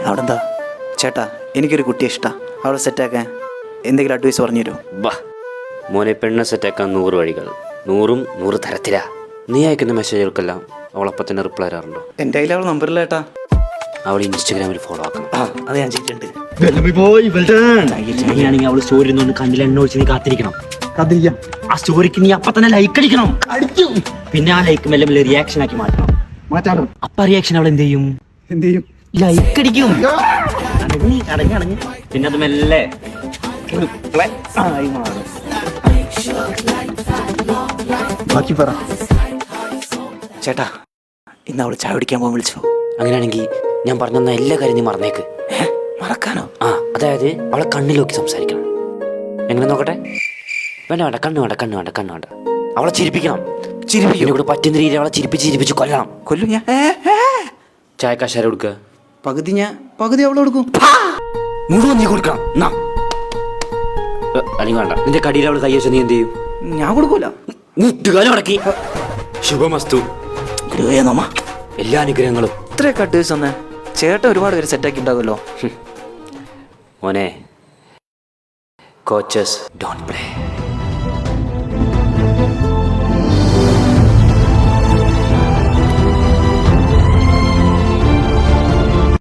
അവിടെ എന്താ ചേട്ടാ, എനിക്കൊരു കുട്ടിയെ ഇഷ്ടമാണ്. അവളെ സെറ്റാക്കാൻ എന്തെങ്കിലും അഡ്വൈസ് പറഞ്ഞു തരുമോ? വാ മോനെ, പെണ്ണെ സെറ്റാക്കാൻ 100 വഴികൾ, 100ഉം 100 തരത്തിലാ. നീ അയക്കുന്ന മെസ്സേജുകൾക്കെല്ലാം അവളപ്പം തന്നെ റിപ്ലൈ തരാറുണ്ടോ? എൻ്റെ കയ്യിൽ അവൾ നമ്പറില്ല ചേട്ടാ. അവൾ ഇൻസ്റ്റഗ്രാമിൽ ഫോളോ ആക്കണം. അത് ഞാൻ ചെയ്തിട്ടുണ്ട്. അങ്ങനെയാണെങ്കിൽ അവൾ സ്റ്റോറി ഒന്ന് കണ്ണിൽ എണ്ണ ഒഴിച്ച് നീ കാത്തിരിക്കണം. ആ സ്റ്റോറിക്ക് നീ അപ്പൊ തന്നെ ലൈക്ക് അടിക്കണം. പിന്നെ ആ ലൈക്ക് മെല്ലെ മെല്ലെ റിയാക്ഷൻ ആക്കി മാറ്റണം. അപ്പൊ റിയാക്ഷൻ അവൾ എന്ത് ചെയ്യും? ലൈക്ക് അടിക്കും. അടങ്ങി പിന്നെ അത് മെല്ലെ ആയി മാറും. ബാക്കി പറ ചേട്ടാ. ഇന്ന് അവൾ ചായ കുടിക്കാൻ പോകാൻ വിളിച്ചു. അങ്ങനെയാണെങ്കിൽ ഞാൻ പറഞ്ഞ എല്ലാ കാര്യം നീ മറന്നേക്ക്. മറക്കാനോ? അതായത് അവളെ കണ്ണിൽ നോക്കി സംസാരിക്കണം. എങ്ങനെ നോക്കട്ടെ? വേണ്ട, കണ്ണ് വേണ്ട. അവളെ ചിരിപ്പിക്കണം. ഇവിടെ പറ്റുന്ന രീതിയിൽ അവളെ ചിരിപ്പിച്ച് കൊല്ലണം. കൊല്ലും ഞാൻ. ചായ കഷാര കൊടുക്കുക. പകുതി അവൾ കൊടുക്കും. മുഴുവൻ നീ കൊടുക്കണം. അല്ലെങ്കിൽ വേണ്ട, നിന്റെ കടിയിൽ അവൾ കൈ വെച്ചാൽ നീ എന്ത് ചെയ്യും? ഞാൻ കൊടുക്കൂല. മുട്ടുകാലം അടക്കി. ശുഭമസ്തു. എല്ലാ അനുഗ്രഹങ്ങളും. ഇത്രയൊക്കെ അഡ്വൈസ് തന്നെ ചേട്ടൻ ഒരുപാട് പേര് സെറ്റാക്കി ഉണ്ടാകുമല്ലോ. മോനെ, കോച്ചസ് ഡോണ്ട് പ്ലേ.